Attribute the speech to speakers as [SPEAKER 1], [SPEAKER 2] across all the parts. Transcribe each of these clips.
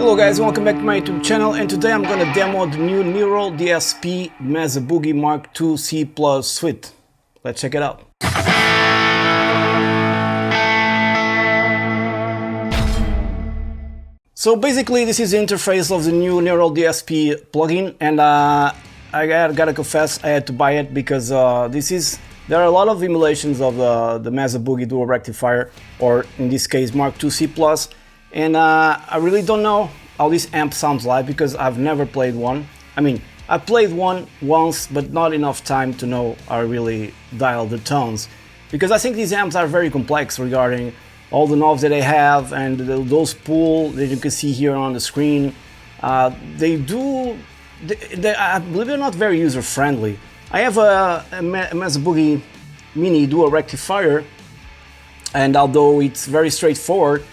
[SPEAKER 1] Hello guys, welcome back to my YouTube channel, and today I'm gonna demo the new Neural DSP MESA BOOGIE Mark II C+ suite. Let's check it out. So basically this is the interface of the new Neural DSP plugin, and I gotta confess I had to buy it because there are a lot of emulations of the MESA BOOGIE dual rectifier, or in this case Mark II C+, and I really don't know how this amp sounds like because I've never played one. I mean, I played one once, but not enough time to know how I really dial the tones, because I think these amps are very complex regarding all the knobs that they have and those pull that you can see here on the screen. I believe they're not very user friendly. I have a MESA BOOGIE Mini dual rectifier, and although it's very straightforward,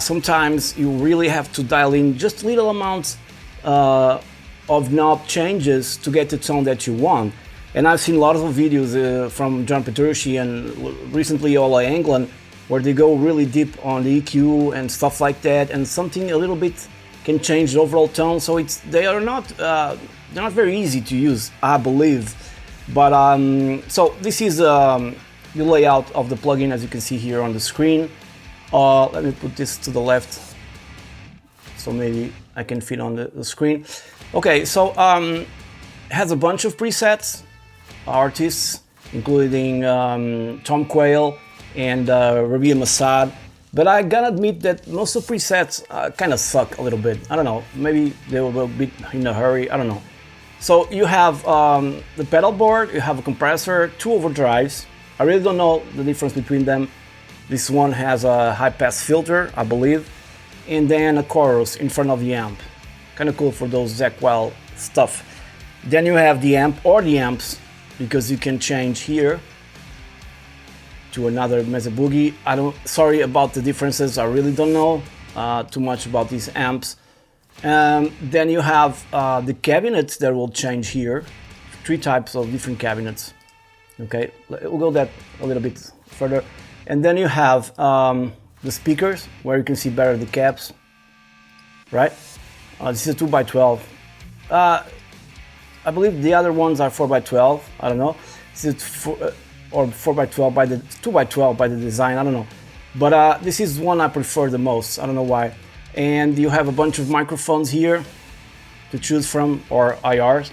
[SPEAKER 1] sometimes you really have to dial in just little amounts of knob changes to get the tone that you want. And I've seen a lot of videos from John Petrucci and recently Ola England, where they go really deep on the EQ and stuff like that, and something a little bit can change the overall tone. So they're not very easy to use, I believe. But so this is the layout of the plugin, as you can see here on the screen. Let me put this to the left so maybe I can fit on the screen. Okay, so it has a bunch of presets, artists, including Tom Quayle and Rabia Massad, but I gotta admit that most of the presets kind of suck a little bit. I don't know, maybe they were a bit in a hurry, I don't know. So you have the pedal board, you have a compressor, two overdrives. I really don't know the difference between them. This one has a high pass filter, I believe, and then a chorus in front of the amp. Kind of cool for those Zach Wild stuff. Then you have the amp or the amps, because you can change here to another MESA BOOGIE. Sorry about the differences, I really don't know too much about these amps. Then you have the cabinets that will change here. Three types of different cabinets. Okay, we'll go that a little bit further. And then you have the speakers, where you can see better the cabs, right? This is a 2x12. I believe the other ones are 4x12. I don't know. This is or 4x12 by the 2x12 by the design. I don't know. But this is one I prefer the most. I don't know why. And you have a bunch of microphones here to choose from, or IRs.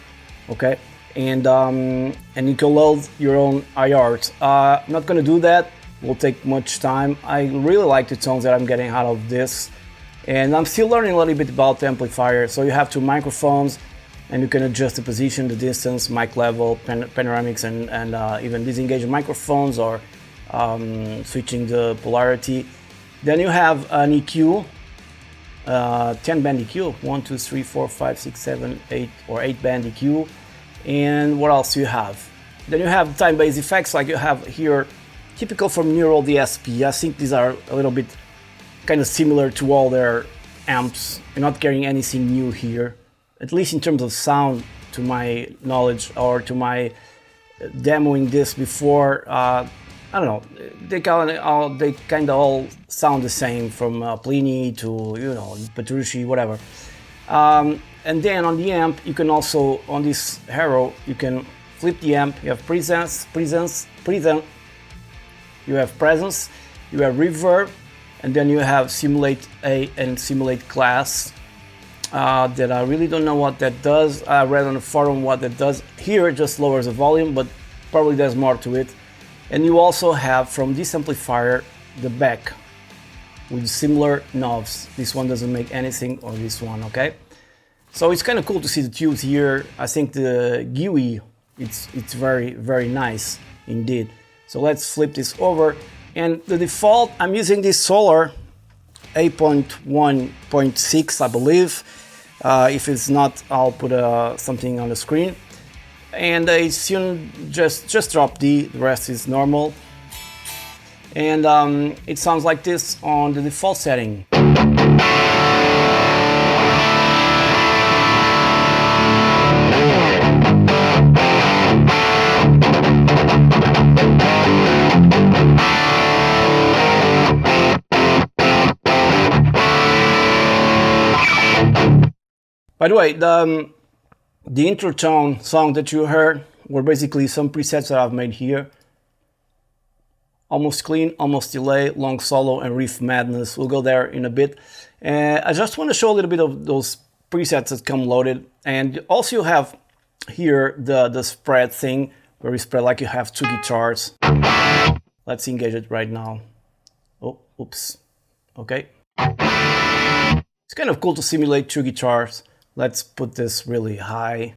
[SPEAKER 1] Okay. And you can load your own IRs. I'm not gonna do that. Will take much time. I really like the tones that I'm getting out of this, and I'm still learning a little bit about the amplifier. So you have two microphones, and you can adjust the position, the distance, mic level, panoramics, and even disengage microphones, or switching the polarity. Then you have an EQ, 10 band EQ, 1, 2, 3, 4, 5, 6, 7, 8, or 8 band EQ. And what else do you have? Then you have time-based effects, like you have here, typical from Neural DSP. I think these are a little bit kind of similar to all their amps. You're not getting anything new here, at least in terms of sound, to my knowledge, or to my demoing this before. I don't know, they kind of all sound the same, from Plini to, you know, Petrucci, whatever. And then on the amp, you can also, on this arrow, you can flip the amp. You have presence, you have presence, you have reverb, and then you have simulate A and simulate class. That I really don't know what that does. I read on the forum what that does. Here it just lowers the volume, but probably there's more to it. And you also have from this amplifier the back with similar knobs. This one doesn't make anything, or this one, okay? So it's kind of cool to see the tubes here. I think the GUI, it's very, very nice indeed. So let's flip this over, and the default, I'm using this Solar 8.1.6, I believe. If it's not, I'll put something on the screen. And I soon just drop D, the rest is normal. And it sounds like this on the default setting. By the way, the intertone song that you heard were basically some presets that I've made here. Almost clean, almost delay, long solo, and riff madness. We'll go there in a bit. I just want to show a little bit of those presets that come loaded. And also you have here the spread thing, where you spread like you have two guitars. Let's engage it right now. Oh, oops. Okay. It's kind of cool to simulate two guitars. Let's put this really high.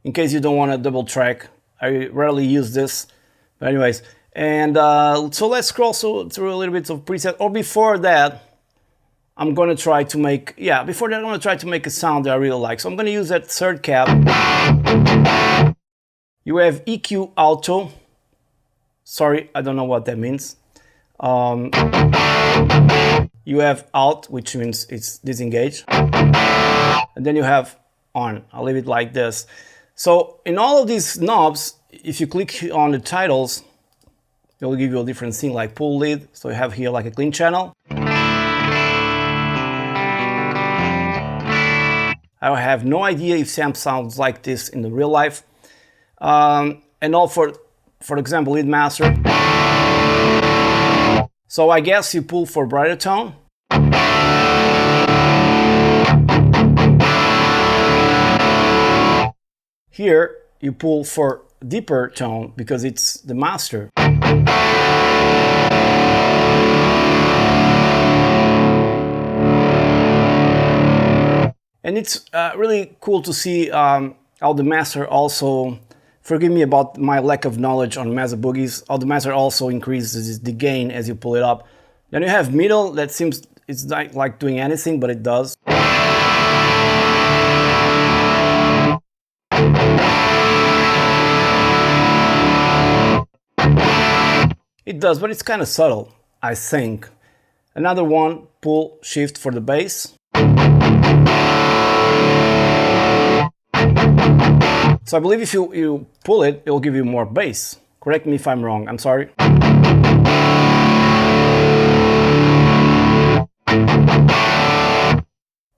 [SPEAKER 1] In case you don't want to double track, I rarely use this. But anyways, and so let's scroll through a little bit of preset. Or before that, I'm going to try to make, before that I'm going to try to make a sound that I really like. So I'm going to use that third cap. You have EQ Auto. Sorry, I don't know what that means. You have Alt, which means it's disengaged. And then you have On. I'll leave it like this. So in all of these knobs, if you click on the titles, it will give you a different thing like pull lead. So you have here like a clean channel. I have no idea if Sam sounds like this in the real life. And all for example, lead master. So I guess you pull for brighter tone. Here you pull for deeper tone because it's the master. And it's really cool to see how the master also, forgive me about my lack of knowledge on MESA boogies, how the master also increases the gain as you pull it up. Then you have middle, that seems it's not like doing anything, but it does. It does, but it's kind of subtle, I think. Another one, pull, shift for the bass. So I believe if you pull it, it will give you more bass. Correct me if I'm wrong, I'm sorry.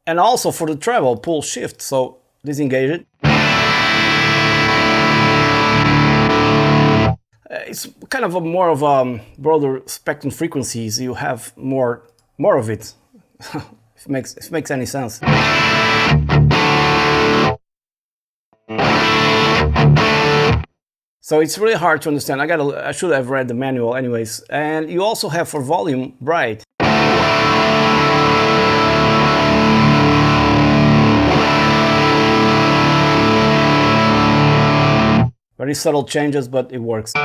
[SPEAKER 1] And also for the treble, pull, shift, so disengage it. It's kind of a more of a broader spectrum frequencies. You have more of it. if it makes any sense. So it's really hard to understand. I should have read the manual anyways. And you also have for volume bright. Very subtle changes, but it works. So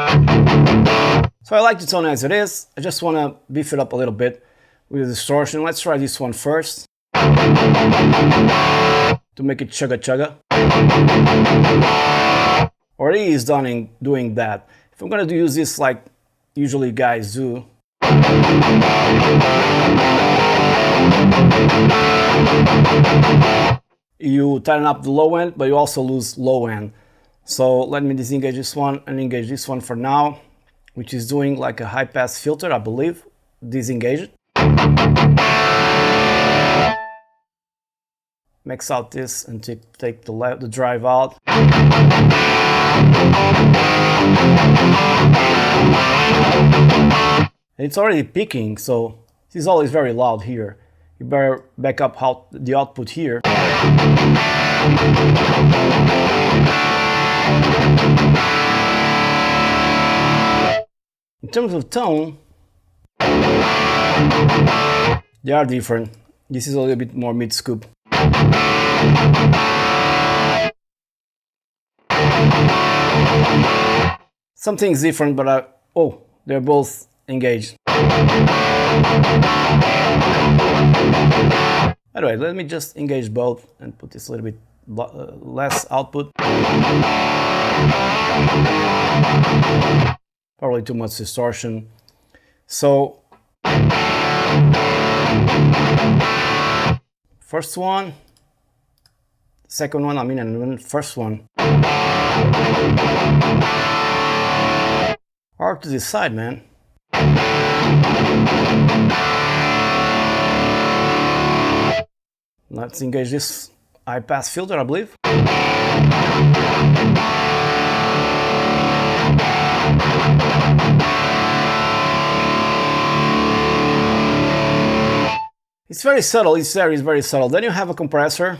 [SPEAKER 1] I like the tone as it is. I just want to beef it up a little bit with distortion. Let's try this one first to make it chugga chugga. Already is done doing that. If I'm going to use this like usually guys do, you tighten up the low end, but you also lose low end. So let me disengage this one and engage this one for now, which is doing like a high pass filter, I believe. Disengage it. Max out this and take the drive out. And it's already peaking, so this is always very loud here. You better back up the output here. In terms of tone, they are different. This is a little bit more mid-scoop. Something's different, but oh, they're both engaged. Anyway, let me just engage both and put this a little bit less output. Probably too much distortion. So first one, second one, and then first one. Hard to decide, man. Let's engage this high pass filter, I believe. It's very subtle, each area is very subtle. Then you have a compressor.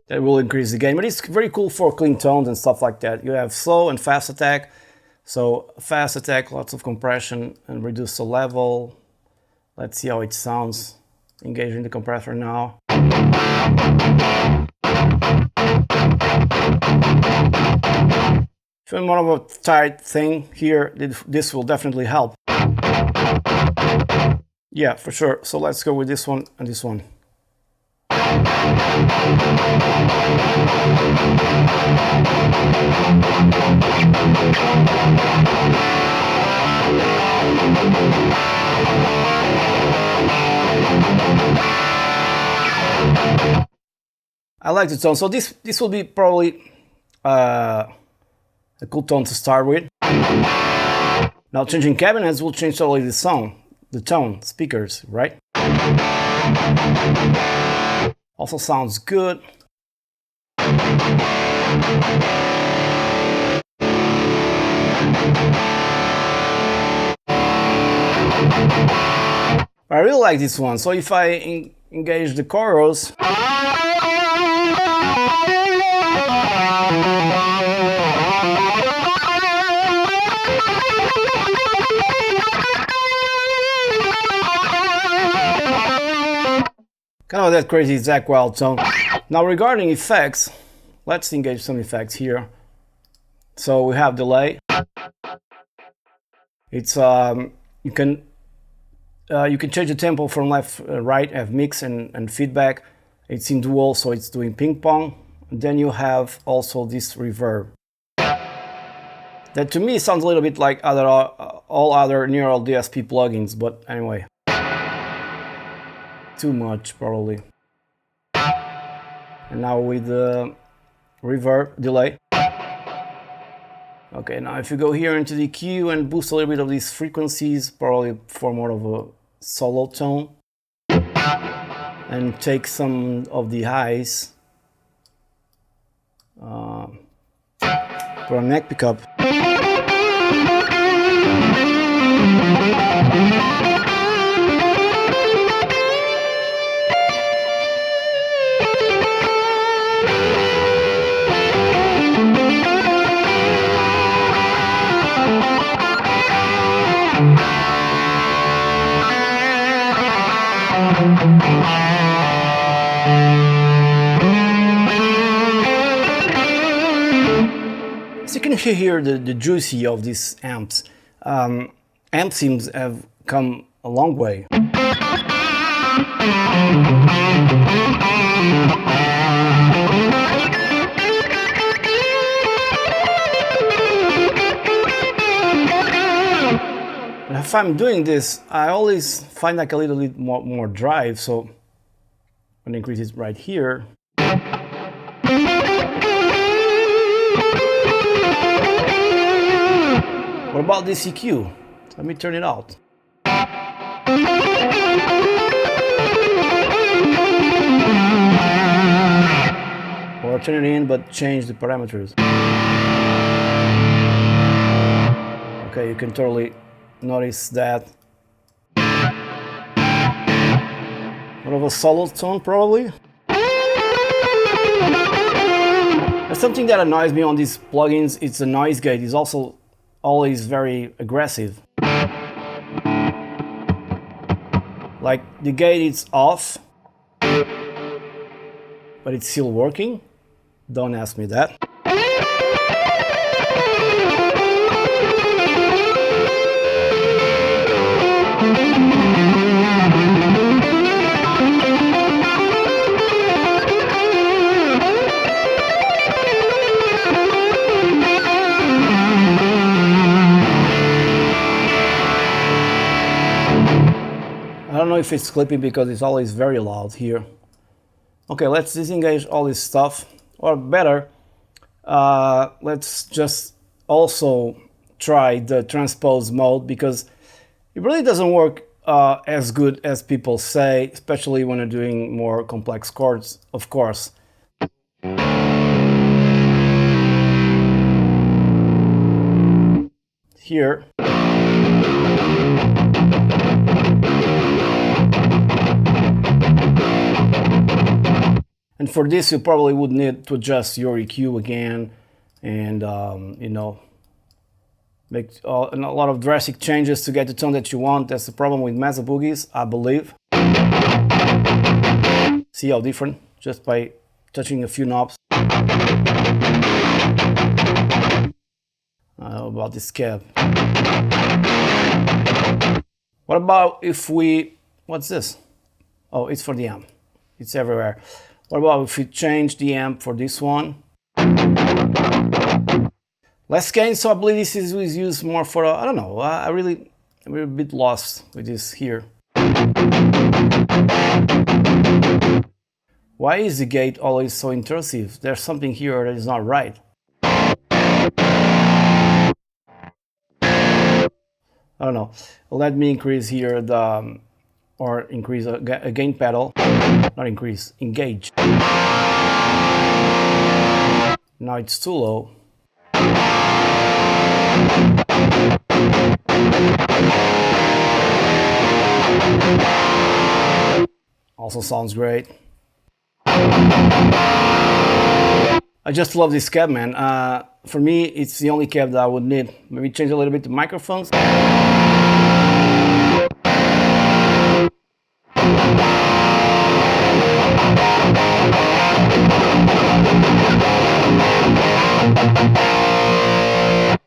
[SPEAKER 1] That will increase the gain, but it's very cool for clean tones and stuff like that. You have slow and fast attack. So fast attack, lots of compression and reduce the level. Let's see how it sounds. Engaging the compressor now. If you're more of a tight thing here, this will definitely help. Yeah, for sure. So let's go with this one and this one. I like the tone, so this will be probably a cool tone to start with. Now changing cabinets will change totally the sound, the tone, speakers, right? Also sounds good. I really like this one, so if I engage the chorus, kind of that crazy Zakk Wylde tone. Now regarding effects, let's engage some effects here. So we have delay. It's you can change the tempo from left right, have mix and feedback. It's in dual, so it's doing ping pong. And then you have also this reverb. That to me sounds a little bit like all other neural DSP plugins, but anyway. Too much probably. And now with the reverb delay. Okay, now if you go here into the EQ and boost a little bit of these frequencies, probably for more of a solo tone, and take some of the highs for a neck pickup. So you can hear the juicy of these amps. Amps seems have come a long way. If I'm doing this, I always find like a little bit more drive, so I'm gonna increase it right here. What about this EQ? Let me turn it out. Or turn it in, but change the parameters. Okay, you can totally notice that. More of a solo tone, probably. There's something that annoys me on these plugins. It's the noise gate. It's also always very aggressive. Like the gate is off, but it's still working. Don't ask me that. I don't know if it's clipping because it's always very loud here. Okay, let's disengage all this stuff, or better, let's just also try the transpose mode, because it really doesn't work as good as people say, especially when you're doing more complex chords, of course. Here. And for this, you probably would need to adjust your EQ again, and you know, make a lot of drastic changes to get the tone that you want. That's the problem with MESA boogies, I believe. See how different? Just by touching a few knobs. About this cab. What about if we... What's this? Oh, it's for the amp. It's everywhere. What about if we change the amp for this one? Less gain, so I believe this is used more for, I don't know, I'm a bit lost with this here. Why is the gate always so intrusive? There's something here that is not right. I don't know. Let me increase here the, or increase a gain pedal. Not increase, engage. Now it's too low. Also sounds great. I just love this cab, man. For me, it's the only cab that I would need. Maybe change a little bit the microphones.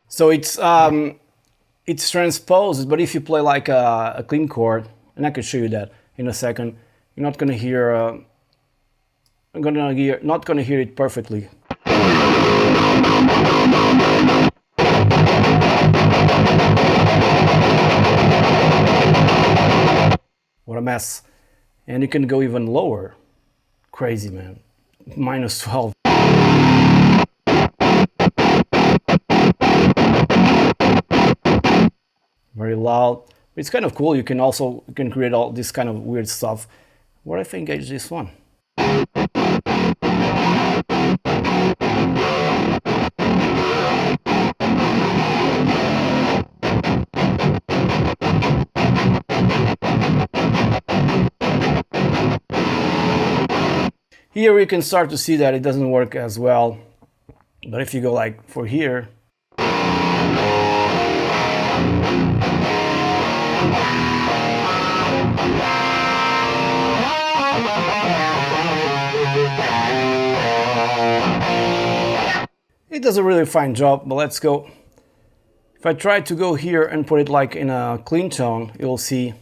[SPEAKER 1] So it's transposed, but if you play like a clean chord, and I can show you that in a second, you're not gonna hear. Not gonna hear it perfectly. What a mess. And you can go even lower. Crazy, man. Minus 12. Very loud. It's kind of cool. You can create all this kind of weird stuff. What if I engage this one? Here we can start to see that it doesn't work as well, but if you go like for here, it does a really fine job. But let's go. If I try to go here and put it like in a clean tone, you'll see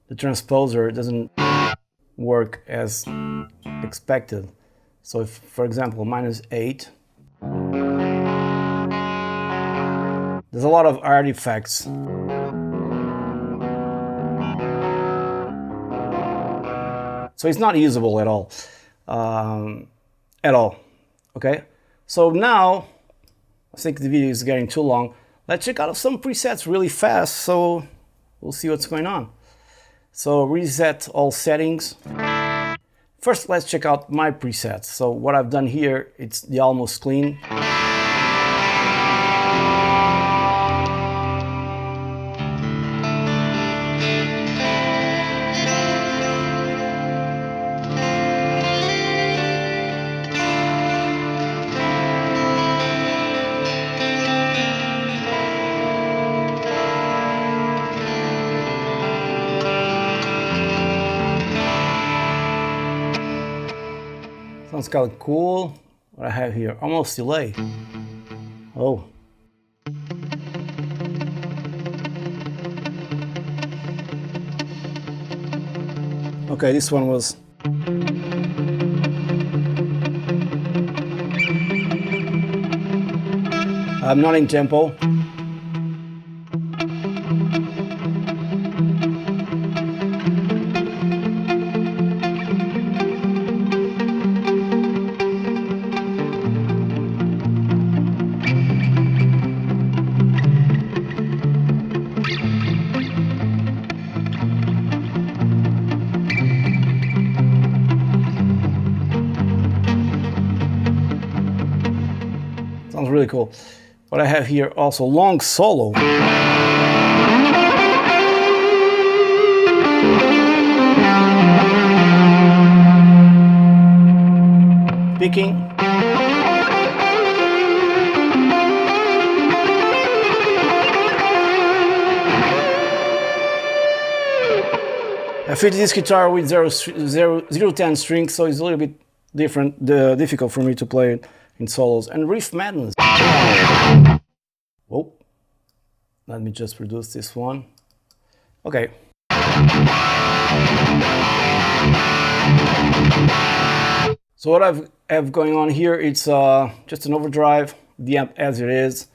[SPEAKER 1] the transposer doesn't work as expected. So if, for example, -8, there's a lot of artifacts. So it's not usable at all. Okay? So now, I think the video is getting too long. Let's check out some presets really fast, so we'll see what's going on. So reset all settings. First, let's check out my presets. So what I've done here, it's the almost clean. Sounds kind of cool. What I have here, almost delay. Oh. Okay, this one was. I'm not in tempo. Sounds really cool. What I have here also, long solo. Picking. I fit this guitar with 0-10 strings, so it's a little bit difficult for me to play it in solos. And riff madness. Whoa. Let me just reduce this one. Okay. So what I have going on here, it's just an overdrive, the amp as it is.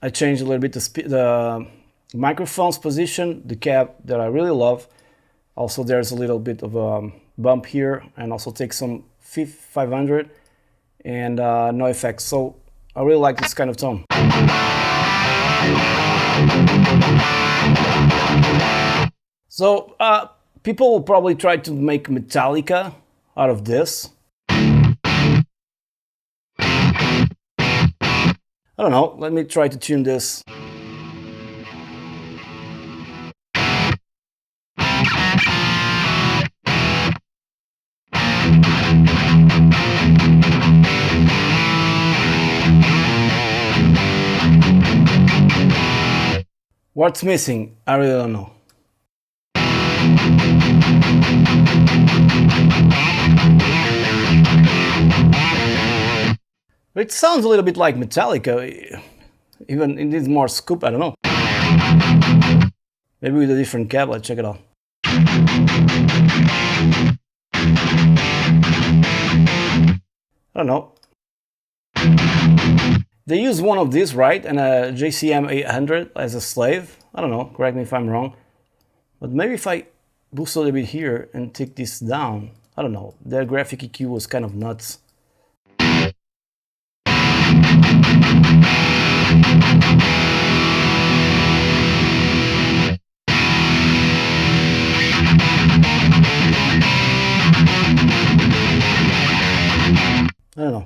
[SPEAKER 1] I changed a little bit the microphone's position, the cab that I really love. Also there's a little bit of a bump here, and also take some 500 and no effects. So I really like this kind of tone. So people will probably try to make Metallica out of this. I don't know, let me try to tune this. What's missing? I really don't know. It sounds a little bit like Metallica, even it needs more scoop, I don't know. Maybe with a different cab, let's check it out. I don't know. They use one of these, right? And a JCM 800 as a slave. I don't know, correct me if I'm wrong. But maybe if I boost a little bit here and take this down, I don't know. Their graphic EQ was kind of nuts. I don't know.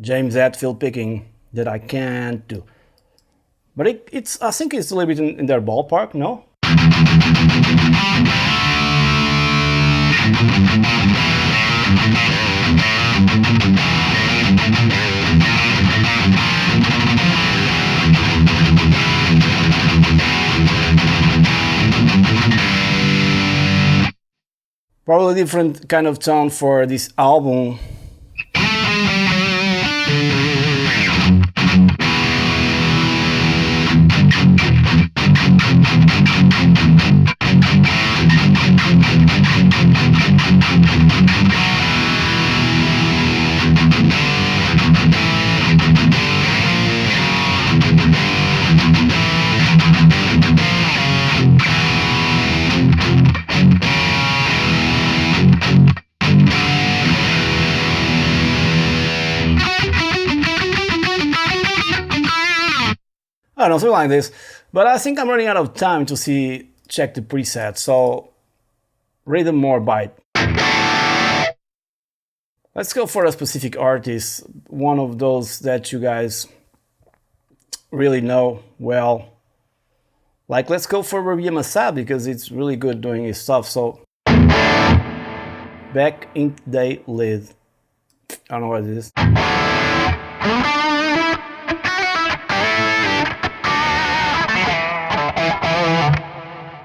[SPEAKER 1] James Hetfield picking that I can't do. But I think it's a little bit in their ballpark, no? Probably different kind of tone for this album. I don't know, something like this. But I think I'm running out of time to check the presets, so rate them more by it. Let's go for a specific artist, one of those that you guys really know well. Like, let's go for MESA because it's really good doing his stuff. So, Back in Day Lid. I don't know what it is.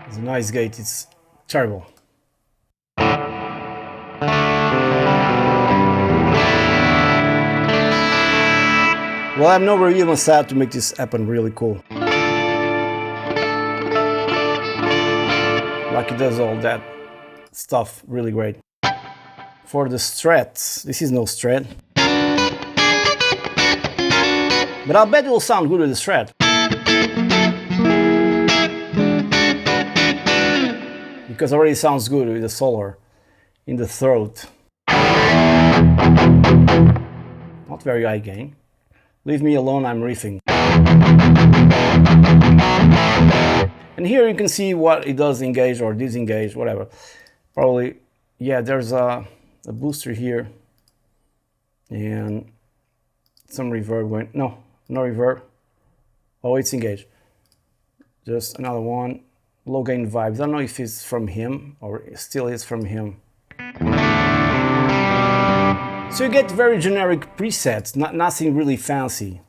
[SPEAKER 1] It's a noise gate, it's terrible. Well, I have no MESA to make this happen really cool. Like it does all that stuff really great. For the strats, this is no strat. But I'll bet it will sound good with the strat. Because it already sounds good with the solar in the throat. Not very high gain. Leave me alone, I'm riffing. And here you can see what it does engage or disengage, whatever. Probably, yeah, there's a booster here and some reverb going, no reverb. Oh, it's engaged. Just another one, low gain vibes. I don't know if it's from him or it still is from him. So you get very generic presets, nothing really fancy.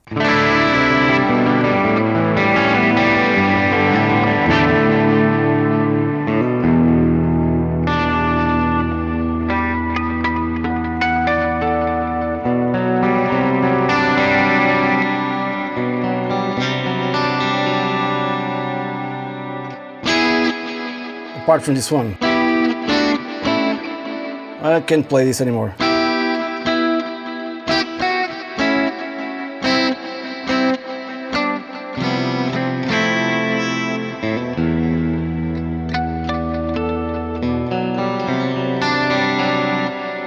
[SPEAKER 1] Apart from this one, I can't play this anymore.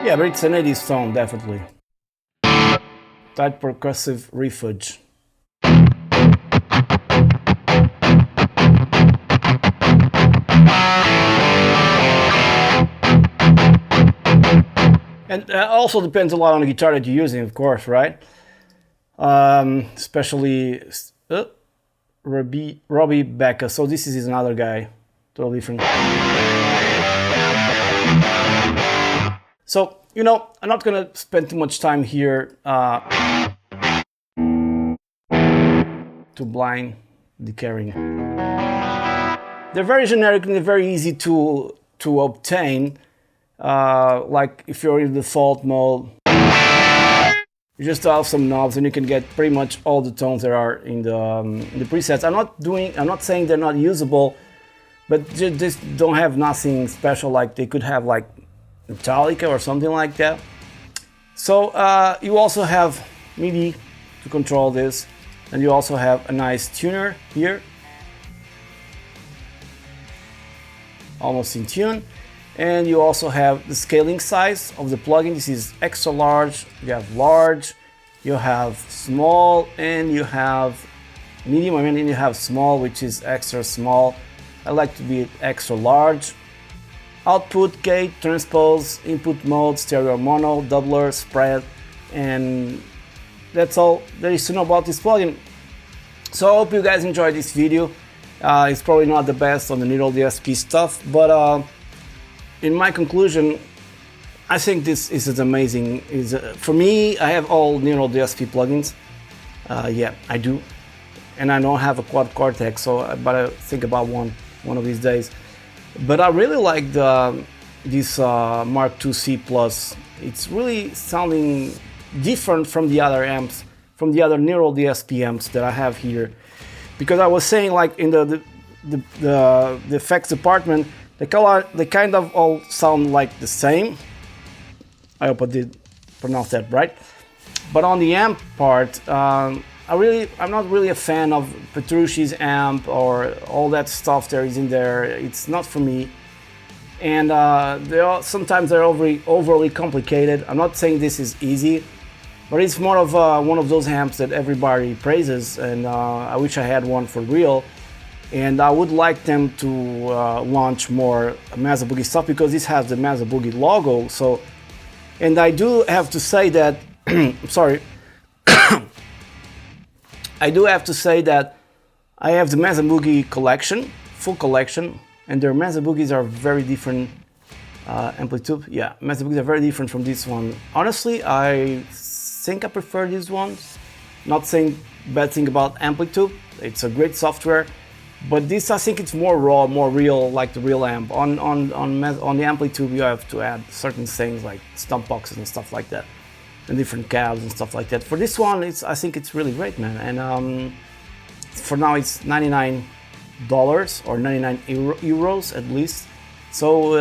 [SPEAKER 1] Yeah, but it's an 80s tone, definitely. Tight percussive riffage. And also depends a lot on the guitar that you're using, of course, right? Especially Robbie Becca. So this is another guy, totally different. So, you know, I'm not gonna spend too much time here to blind the carrying. They're very generic and they're very easy to obtain. Like if you're in default mode, you just have some knobs and you can get pretty much all the tones that are in the presets. I'm not saying they're not usable, but just don't have nothing special. Like they could have like Metallica or something like that. So you also have MIDI to control this, and you also have a nice tuner here, almost in tune. And you also have the scaling size of the plugin. This is extra large, you have large, you have small, and you have medium, and then you have small, which is extra small. I like to be extra large. Output, gate, transpose, input mode, stereo, mono, doubler, spread, and that's all there is to know about this plugin. So I hope you guys enjoyed this video. It's probably not the best on the Neural DSP stuff, but in my conclusion, I think this is amazing. For me, I have all Neural DSP plugins. Yeah, I do, and I don't have a quad Cortex, so I better think about one of these days. But I really like this Mark II C Plus. It's really sounding different from the other amps, from the other Neural DSP amps that I have here. Because I was saying, like in the effects department, they kind of all sound like the same. I hope I did pronounce that right. But on the amp part, I'm not really a fan of Petrucci's amp or all that stuff there is in there. It's not for me. And sometimes they're overly complicated. I'm not saying this is easy, but it's more of one of those amps that everybody praises, and I wish I had one for real. And I would like them to launch more MESA BOOGIE stuff, because this has the MESA BOOGIE logo. So, and I do have to say that, sorry, I do have to say that I have the MESA BOOGIE collection, full collection, and their MESA BOOGIEs are very different. Amplitude, yeah, MESA BOOGIEs are very different from this one. Honestly, I think I prefer these ones. Not saying bad thing about Amplitude, it's a great software. But this, I think it's more raw, more real, like the real amp. On the Amplitude, you have to add certain things like stump boxes and stuff like that, and different cabs and stuff like that. For this one, I think it's really great, man. And for now, it's $99 or 99 euros at least. So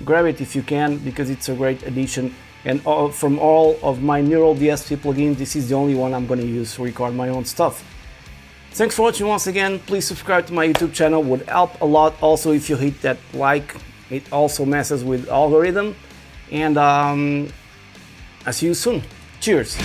[SPEAKER 1] grab it if you can, because it's a great addition. And from all of my Neural DSP plugins, this is the only one I'm going to use to record my own stuff. Thanks for watching once again. Please subscribe to my YouTube channel, would help a lot. Also, if you hit that like, it also messes with algorithm. And I see you soon. Cheers.